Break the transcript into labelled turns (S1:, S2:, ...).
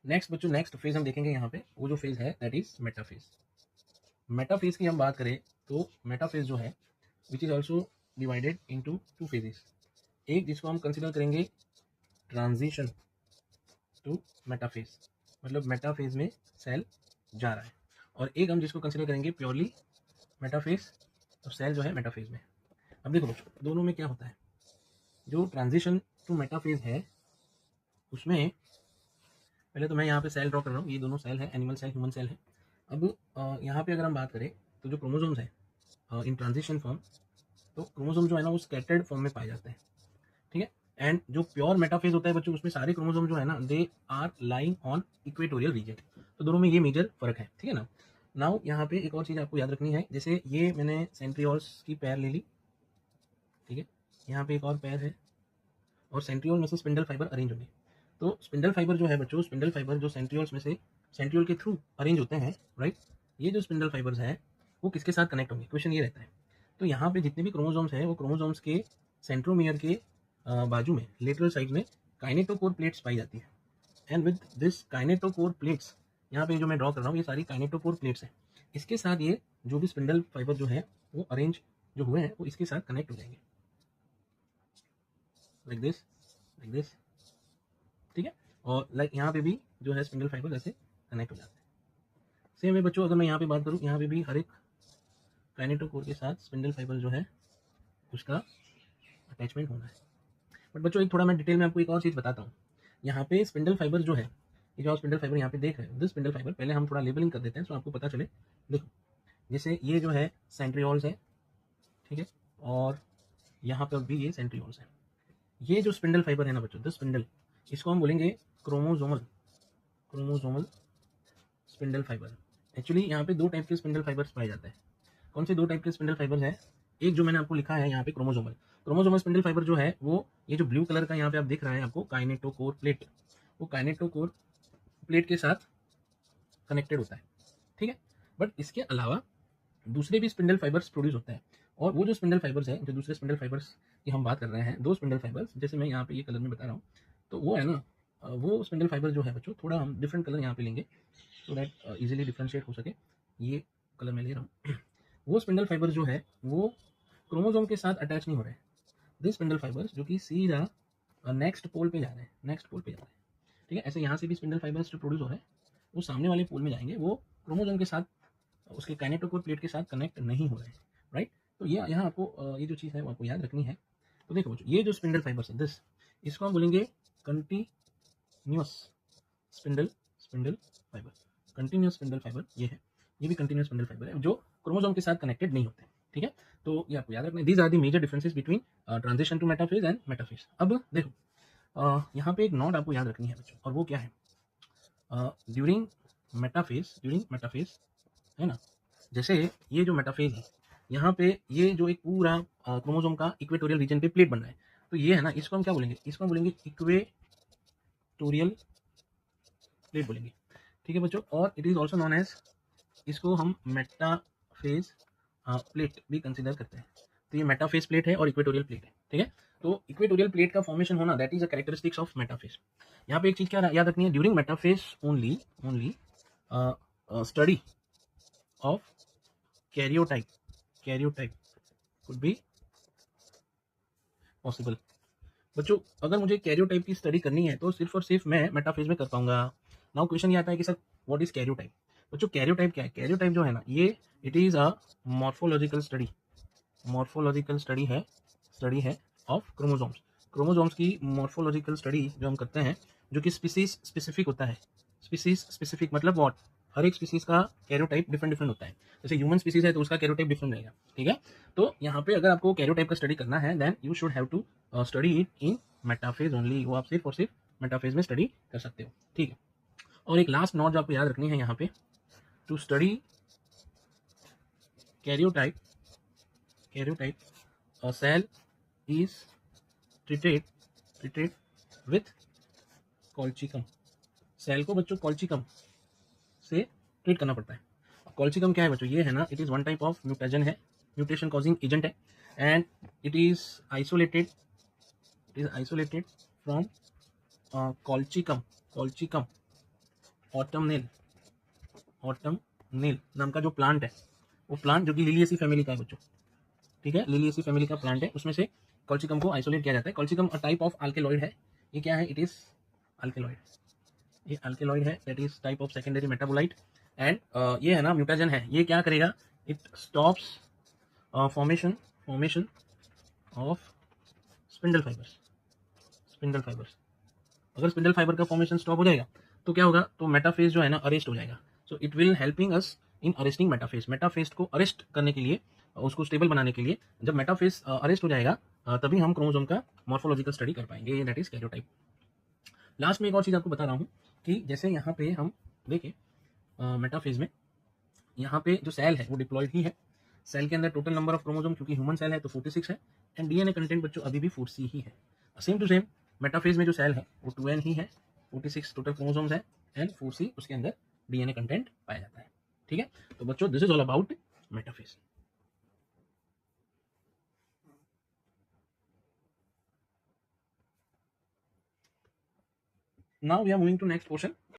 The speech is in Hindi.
S1: नेक्स्ट बच्चों, नेक्स्ट फेज हम देखेंगे यहाँ पे, वो जो फेज है दैट इज मेटाफेज। मेटाफेज की हम बात करें तो मेटाफेज जो है which is also divided into two phases. एक जिसको हम कंसिडर करेंगे ट्रांजिशन टू मेटाफेज, मतलब मेटाफेज में सेल जा रहा है, और एक हम जिसको कंसिडर करेंगे प्योरली मेटाफेज, तो सेल जो है मेटाफेज में। अब देखो बच्चों, दोनों में क्या होता है, जो ट्रांजिशन टू मेटाफेज है उसमें पहले तो मैं यहाँ पे सेल ड्रॉ कर रहा हूँ, ये दोनों सेल है, एनिमल सेल, ह्यूमन सेल है। अब यहाँ पे अगर हम बात करें तो जो क्रोमोसोम्स है इन ट्रांजिशन फॉर्म, तो क्रोमोसोम जो है ना वो स्कैटर्ड फॉर्म में पाए जाते हैं, ठीक है। एंड जो प्योर मेटाफेज होता है बच्चों, उसमें सारे क्रोमोसोम जो है ना they are lying on equatorial region. तो दोनों में ये मेजर फर्क है, ठीक है ना। नाउ यहाँ पे एक और चीज़ आपको याद रखनी है, जैसे ये मैंने सेंट्रियोल्स की पैर ले ली, ठीक है, यहाँ पे एक और पैर है, और सेंट्रियोल में से स्पिंडल फाइबर अरेंज होंगे। तो स्पिंडल फाइबर जो है बच्चों, स्पिंडल फाइबर जो सेंट्रियोल्स में से सेंट्रियोल के थ्रू अरेंज होते हैं, राइट, ये जो स्पिंडल फाइबर्स हैं वो किसके साथ कनेक्ट होंगे, क्वेश्चन ये रहता है। तो यहाँ पे जितने भी क्रोमोसोम्स हैं वो क्रोमोसोम्स के सेंट्रोमियर के बाजू में लेटरल साइड में काइनेटोकोर प्लेट्स पाई जाती है। And with this kinetochore plates, यहाँ पे जो मैं ड्रॉ कर रहा हूँ ये सारी काइनेटोकोर प्लेट्स हैं, इसके साथ ये जो भी स्पिंडल फाइबर जो है वो अरेंज जो हुए हैं वो इसके साथ कनेक्ट हो जाएंगे, लाइक दिस, लाइक दिस, ठीक है। और लाइक यहाँ पे भी जो है स्पिंडल फाइबर ऐसे कनेक्ट हो जाते हैं। सेम है बच्चों, अगर मैं यहाँ पे बात करूँ, यहाँ पे भी हर एक काइनेटोकोर के साथ स्पिंडल फाइबर जो है उसका अटैचमेंट होना है। बट बच्चों एक थोड़ा मैं डिटेल में आपको एक और चीज़ बताता हूँ। यहाँ पे स्पिंडल फाइबर जो है, ये जो आप स्पिंडल फाइबर यहाँ पे देख रहे हैं, दिस स्पिंडल फाइबर, पहले हम थोड़ा लेबलिंग कर देते हैं तो आपको पता चले। देखो, जैसे ये जो है सेंट्रियोल्स है, ठीक है, और यहाँ पर भी ये सेंट्रियोल्स है। ये जो स्पिंडल फाइबर है ना बच्चों, दिस स्पिंडल, इसको हम बोलेंगे chromosomal, chromosomal spindle fibre. Actually यहाँ पे दो टाइप के स्पिंडल फाइबर्स पाए जाते हैं। कौन से दो टाइप के स्पिंडल फाइबर्स हैं, एक जो मैंने आपको लिखा है यहाँ पे क्रोमोजोमल, क्रोमोजोमल स्पिंडल फाइबर जो है वो ये जो ब्लू कलर का यहाँ पे आप दिख रहा है आपको काइनेटोकोर प्लेट, वो काइनेटोकोर प्लेट के साथ कनेक्टेड होता है, ठीक है। बट इसके अलावा दूसरे भी स्पिंडल फाइबर्स प्रोड्यूस होते हैं, और वो जो स्पिंडल फाइबर्स हैं, जो दूसरे स्पिंडल फाइबर्स की हम बात कर रहे हैं, दो स्पिंडल फाइबर्स जैसे मैं यहाँ पे ये कलर में बता रहा हूँ, तो वो है ना वो स्पिंडल फाइबर जो है बच्चों, थोड़ा हम डिफरेंट कलर यहाँ पे लेंगे सो दैट इजीली डिफ्रेंशिएट हो सके। ये कलर मैं ले रहा हूँ। वो स्पिंडल फाइबर जो है वो क्रोमोसोम के साथ अटैच नहीं हो रहे हैं, दिस स्पिंडल फाइबर्स जो कि सीधा नेक्स्ट पोल पे जा रहे हैं, नेक्स्ट पोल पे जा रहे हैं, ठीक है। ऐसे यहाँ से भी स्पिंडल फाइबर्स जो प्रोड्यूस हो रहे हैं वो सामने वाले पोल में जाएंगे, वो क्रोमोसोम के साथ उसके काइनेटोकोर प्लेट के साथ कनेक्ट नहीं हो रहे हैं, राइट। तो ये यहाँ आपको ये जो चीज़ है वो आपको याद रखनी है। तो देखो बच्चों, ये जो स्पिंडल फाइबर्स है दिस, इसको हम बोलेंगे continuous spindle spindle fibre, continuous spindle fibre ये है, ये भी कंटिन्यूअस स्पिंडल फाइबर है जो क्रोमोसोम के साथ कनेक्टेड नहीं होते, ठीक है। तो ये आपको याद रखना है, these are the major differences between transition to metaphase and metaphase. अब देखो यहाँ पे एक नोट आपको याद रखनी है बच्चों, और वो क्या है, ड्यूरिंग मेटाफेज है ना, जैसे ये जो मेटाफेज है यहाँ पे ये जो एक पूरा क्रोमोसोम का इक्वेटोरियल रीजन पे प्लेट बन रहा है, तो ये है ना, इसको हम क्या बोलेंगे, इसको हम बोलेंगे इक्वेटोरियल प्लेट बोलेंगे, ठीक है बच्चों। और it is also known as, इसको हम मेटाफेज प्लेट भी कंसिडर करते हैं। तो ये मेटाफेज प्लेट है और इक्वेटोरियल प्लेट है, ठीक है। तो इक्वेटोरियल प्लेट का फॉर्मेशन होना that is a characteristics of metaphase. यहाँ पे एक चीज क्या याद रखनी है, during metaphase only only study of karyotype, karyotype could be possible. बच्चों अगर मुझे कैरियोटाइप की स्टडी करनी है तो सिर्फ और सिर्फ मैं मेटाफेज में कर पाऊंगा। नाउ क्वेश्चन ये आता है कि सर व्हाट इज कैरियोटाइप। बच्चों कैरियोटाइप क्या है, कैरियोटाइप जो है ना ये it is a morphological study, morphological study है ऑफ क्रोमोसोम्स, क्रोमोसोम्स की मॉर्फोलॉजिकल स्टडी जो हम करते हैं, जो कि स्पीसीज स्पेसिफिक होता है। स्पीसीज स्पेसिफिक मतलब व्हाट, हर एक स्पीसीज का कैरियोटाइप डिफरेंट डिफरेंट होता है। जैसे ह्यूमन स्पीसीज है तो उसका कैरियोटाइप डिफरेंट रहेगा, ठीक है। तो यहाँ पे अगर आपको कैरियोटाइप का स्टडी करना है then you should have to study it in metaphase only, वो आप सिर्फ और सिर्फ मेटाफेज में स्टडी कर सकते हो, ठीक है। और एक लास्ट नोट जो आपको याद रखनी है यहाँ पे, to study karyotype, karyotype a cell is treated with colchicum. Cell को बच्चों कॉल्चिकम से ट्रीट करना पड़ता है। कॉल्चिकम क्या है बच्चों, ये है ना, it is one type of mutagen है, म्यूटेशन कॉजिंग एजेंट है, and it is isolated from colchicum, colchicum autumnale, autumnale नाम का जो प्लांट है, वो प्लांट जो कि लिलिएसी फैमिली का है बच्चों, ठीक है, लिलिएसी फैमिली का प्लांट है, उसमें से कॉल्सिकम को आइसोलेट किया जाता है। कॉल्सिकम अ टाइप ऑफ अल्केलॉइड है। ये क्या है? इट इज अल्केलॉइड, ये अल्केलॉइड है, that is type of secondary metabolite. And ये है ना म्यूटाजन है, ये क्या करेगा? It stops formation formation of spindle fibres, spindle fibres. अगर स्पिंडल फाइबर का फॉर्मेशन स्टॉप हो जाएगा तो क्या होगा? तो मेटाफेज जो है ना अरेस्ट हो जाएगा। So it will helping us in arresting metaphase. Metaphase को अरेस्ट करने के लिए, उसको स्टेबल बनाने के लिए, जब मेटाफेज अरेस्ट हो जाएगा तभी हम क्रोमोसोम का मॉर्फोलॉजिकल स्टडी कर पाएंगे, दैट इज कैरियोटाइप। लास्ट में एक और चीज आपको बता रहा हूँ कि जैसे यहाँ पे हम देखें मेटाफेज में, यहाँ पे जो सेल है वो डिप्लॉयड ही है। सेल के अंदर टोटल नंबर ऑफ क्रोमोसोम, क्योंकि ह्यूमन सेल है तो 46 है, एंड डीएनए कंटेंट बच्चों अभी भी 4C ही है। सेम टू सेम मेटाफेज में जो सेल है वो 2N ही है, 46 टोटल क्रोमोसोम्स है, एंड 4C उसके अंदर डीएनए कंटेंट पाया जाता है। ठीक है, तो बच्चों this is all about metaphase. Now we are moving to next portion,